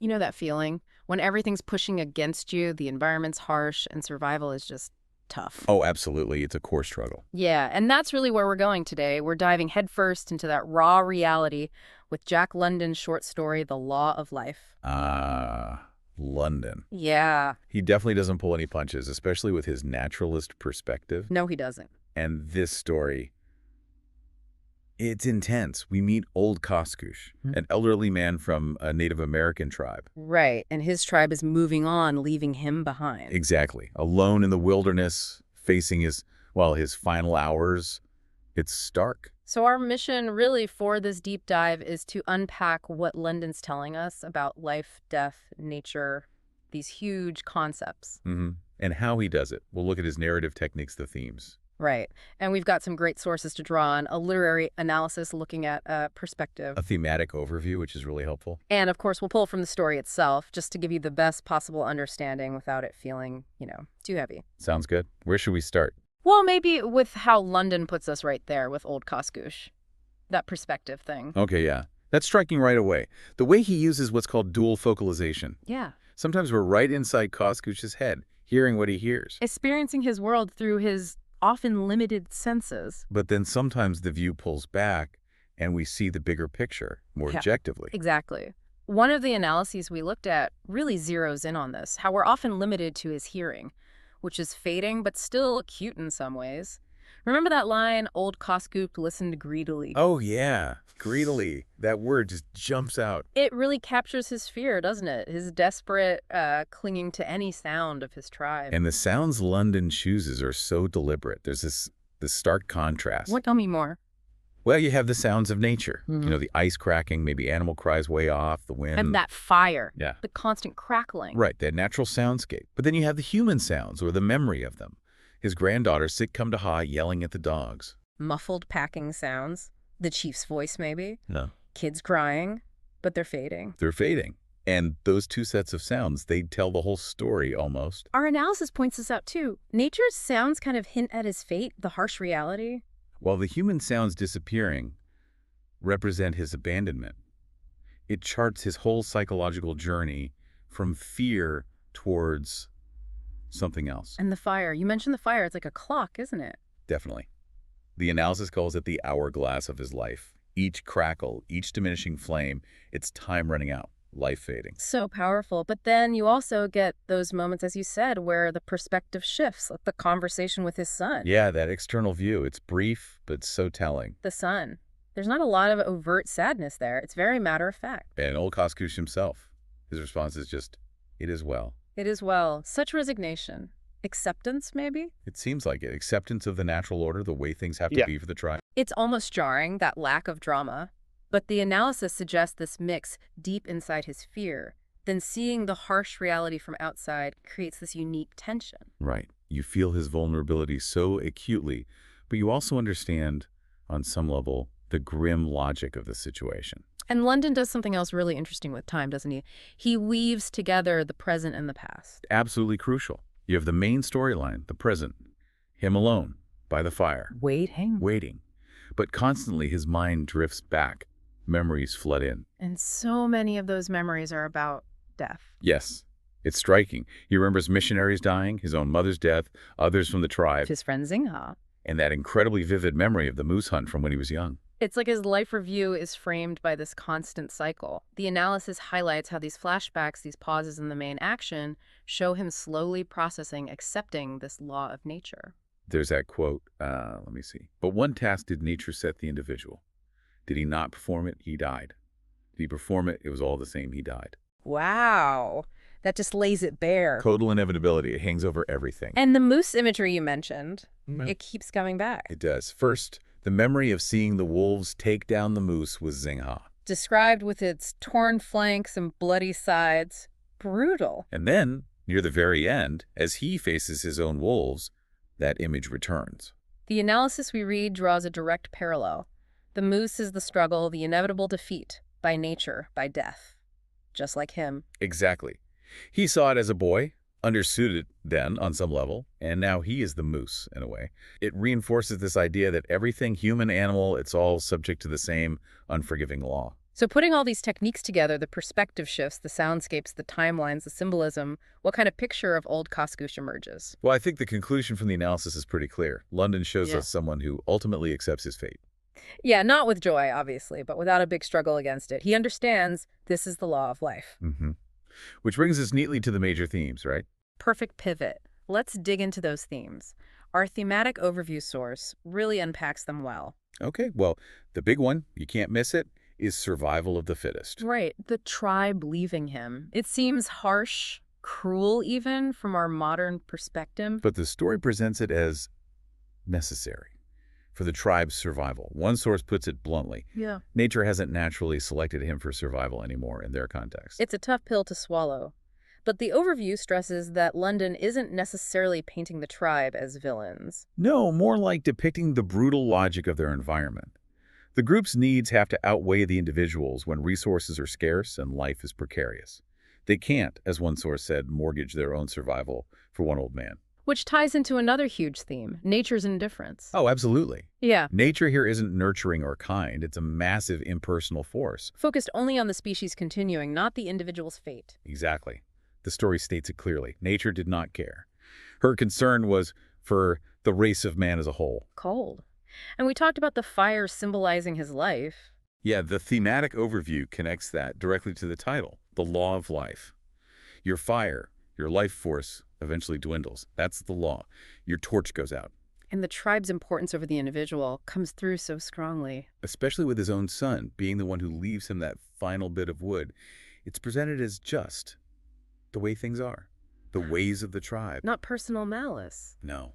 You know that feeling? When everything's pushing against you, the environment's harsh, and survival is just tough. Oh, absolutely. It's a core struggle. Yeah, and that's really where we're going today. We're diving headfirst into that raw reality with Jack London's short story, The Law of Life. Ah, London. Yeah. He definitely doesn't pull any punches, especially with his naturalist perspective. No, he doesn't. And this story, it's intense. We meet old Koskoosh, an elderly man from a Native American tribe. Right, and his tribe is moving on, leaving him behind. Exactly. Alone in the wilderness, facing his final hours. It's stark. So our mission really for this deep dive is to unpack what London's telling us about life, death, nature, these huge concepts. And how he does it. We'll look at his narrative techniques, the themes. Right. And we've got some great sources to draw on, a literary analysis looking at perspective. A thematic overview, which is really helpful. And, of course, we'll pull from the story itself just to give you the best possible understanding without it feeling, too heavy. Sounds good. Where should we start? Well, maybe with how London puts us right there with old Koskoosh. That perspective thing. Okay, yeah. That's striking right away. The way he uses what's called dual focalization. Yeah. Sometimes we're right inside Koskoosh's head, hearing what he hears. Experiencing his world through his often limited senses. But then sometimes the view pulls back and we see the bigger picture more objectively. Exactly. One of the analyses we looked at really zeroes in on this, how we're often limited to his hearing, which is fading but still acute in some ways. Remember that line, old Koskoosh listened greedily? Oh, yeah. Greedily. That word just jumps out. It really captures his fear, doesn't it? His desperate clinging to any sound of his tribe. And the sounds London chooses are so deliberate. There's this stark contrast. What? Tell me more. Well, you have the sounds of nature. The ice cracking, maybe animal cries way off, the wind. And that fire. Yeah. The constant crackling. Right, that natural soundscape. But then you have the human sounds or the memory of them. His granddaughter, Sit-Come-to-Ha, yelling at the dogs. Muffled packing sounds. The chief's voice, maybe. No. Kids crying, but they're fading. They're fading. And those two sets of sounds, they tell the whole story almost. Our analysis points this out too. Nature's sounds kind of hint at his fate, the harsh reality. While the human sounds disappearing represent his abandonment, it charts his whole psychological journey from fear towards something else. And the fire. You mentioned the fire. It's like a clock, isn't it? Definitely. The analysis calls it the hourglass of his life. Each crackle, each diminishing flame, it's time running out, life fading. So powerful. But then you also get those moments, as you said, where the perspective shifts, like the conversation with his son. Yeah, that external view. It's brief, but so telling. The son. There's not a lot of overt sadness there. It's very matter of fact. And old Koskoosh himself, his response is just, it is well. It is well. Such resignation. Acceptance, maybe? It seems like it. Acceptance of the natural order, the way things have to be for the tribe. It's almost jarring, that lack of drama. But the analysis suggests this mix deep inside his fear. Then seeing the harsh reality from outside creates this unique tension. Right. You feel his vulnerability so acutely, but you also understand, on some level, the grim logic of the situation. And London does something else really interesting with time, doesn't he? He weaves together the present and the past. Absolutely crucial. You have the main storyline, the present, him alone, by the fire. Waiting. But constantly his mind drifts back. Memories flood in. And so many of those memories are about death. Yes. It's striking. He remembers missionaries dying, his own mother's death, others from the tribe. His friend Zingha. And that incredibly vivid memory of the moose hunt from when he was young. It's like his life review is framed by this constant cycle. The analysis highlights how these flashbacks, these pauses in the main action, show him slowly processing, accepting this law of nature. There's that quote, let me see. But one task did nature set the individual. Did he not perform it? He died. Did he perform it? It was all the same. He died. Wow. That just lays it bare. Total inevitability. It hangs over everything. And the moose imagery you mentioned, it keeps coming back. It does. First, the memory of seeing the wolves take down the moose was Zingha. Described with its torn flanks and bloody sides. Brutal. And then, near the very end, as he faces his own wolves, that image returns. The analysis we read draws a direct parallel. The moose is the struggle, the inevitable defeat, by nature, by death. Just like him. Exactly. He saw it as a boy, understood it then on some level, and now he is the moose, in a way. It reinforces this idea that everything human, animal, it's all subject to the same unforgiving law. So putting all these techniques together, the perspective shifts, the soundscapes, the timelines, the symbolism, what kind of picture of old Koskoosh emerges? Well, I think the conclusion from the analysis is pretty clear. London shows Yeah. us someone who ultimately accepts his fate. Yeah, not with joy, obviously, but without a big struggle against it. He understands this is the law of life. hmm Which brings us neatly to the major themes, right? Perfect pivot. Let's dig into those themes. Our thematic overview source really unpacks them well. Okay, well, the big one, you can't miss it, is survival of the fittest. Right, the tribe leaving him. It seems harsh, cruel even, from our modern perspective. But the story presents it as necessary for the tribe's survival. One source puts it bluntly. Yeah. Nature hasn't naturally selected him for survival anymore in their context. It's a tough pill to swallow. But the overview stresses that London isn't necessarily painting the tribe as villains. No, more like depicting the brutal logic of their environment. The group's needs have to outweigh the individuals when resources are scarce and life is precarious. They can't, as one source said, mortgage their own survival for one old man. Which ties into another huge theme, nature's indifference. Oh, absolutely. Yeah, Nature here isn't nurturing or kind. It's a massive impersonal force. focused only on the species continuing, not the individual's fate. Exactly. The story states it clearly. Nature did not care. Her concern was for the race of man as a whole. Cold. And we talked about the fire symbolizing his life. Yeah, the thematic overview connects that directly to the title, the law of life. Your fire, your life force, eventually dwindles. That's the law. Your torch goes out, And the tribe's importance over the individual comes through so strongly. especially with his own son being the one who leaves him that final bit of wood. It's presented as just the way things are, the ways of the tribe. Not personal malice. No.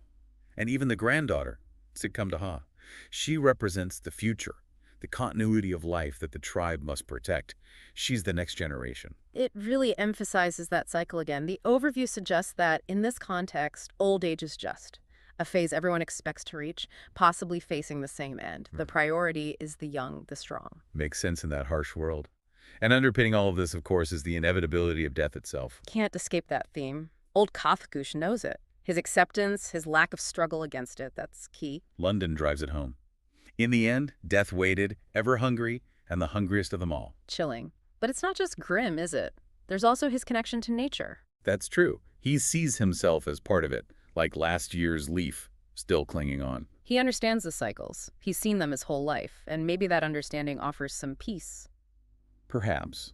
And even the granddaughter, Sikamdaha, she represents the future, the continuity of life that the tribe must protect. She's the next generation. It really emphasizes that cycle again. The overview suggests that, in this context, old age is just a phase everyone expects to reach, possibly facing the same end. The priority is the young, the strong. Makes sense in that harsh world. And underpinning all of this, of course, is the inevitability of death itself. Can't escape that theme. Old Koskoosh knows it. His acceptance, his lack of struggle against it, that's key. London drives it home. In the end, death waited, ever hungry, and the hungriest of them all. Chilling. But it's not just grim, is it? There's also his connection to nature. That's true. He sees himself as part of it, like last year's leaf, still clinging on. He understands the cycles. He's seen them his whole life, and maybe that understanding offers some peace. Perhaps.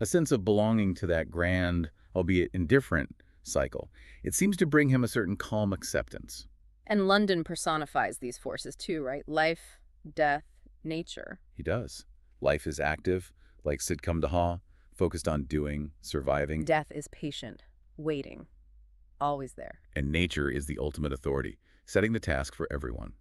A sense of belonging to that grand, albeit indifferent, cycle. It seems to bring him a certain calm acceptance. And London personifies these forces too, right? Life, death, nature. He does. Life is active, like Sitcom Daha, focused on doing, surviving, Death is patient, waiting, always there. and nature is the ultimate authority, setting the task for everyone.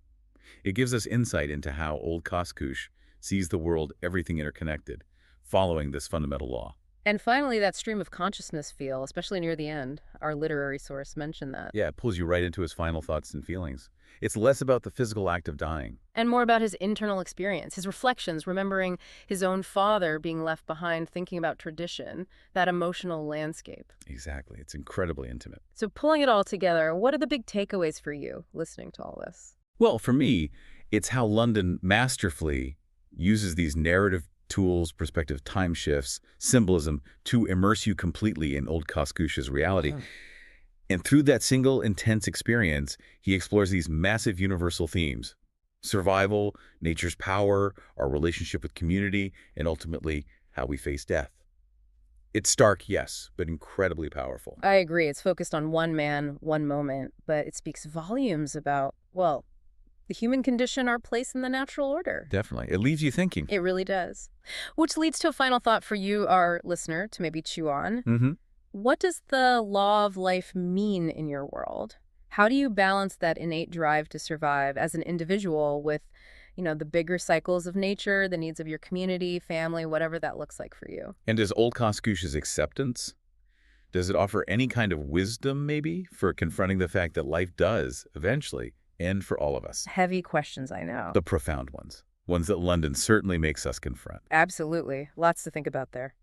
It gives us insight into how old Koskoosh sees the world, everything interconnected, following this fundamental law. And finally, that stream of consciousness feel, especially near the end. Our literary source mentioned that. Yeah, it pulls you right into his final thoughts and feelings. It's less about the physical act of dying. And more about his internal experience, his reflections, remembering his own father being left behind, thinking about tradition, that emotional landscape. Exactly. It's incredibly intimate. So pulling it all together, what are the big takeaways for you listening to all this? Well, for me, it's how London masterfully uses these narrative tools, perspective time shifts, symbolism to immerse you completely in old Koskoosh's reality. And through that single intense experience, he explores these massive universal themes: survival, nature's power, our relationship with community, and ultimately how we face death. It's stark, yes, but incredibly powerful. I agree. It's focused on one man, one moment, but it speaks volumes about, well, the human condition, our place in the natural order. Definitely. It leaves you thinking. It really does. Which leads to a final thought for you, our listener, to maybe chew on. What does the law of life mean in your world? How do you balance that innate drive to survive as an individual with, the bigger cycles of nature, the needs of your community, family, whatever that looks like for you? And does old Koskoosh's acceptance, does it offer any kind of wisdom, maybe, for confronting the fact that life does, eventually, end for all of us? Heavy questions, I know. The profound ones. Ones that London certainly makes us confront. Absolutely. Lots to think about there.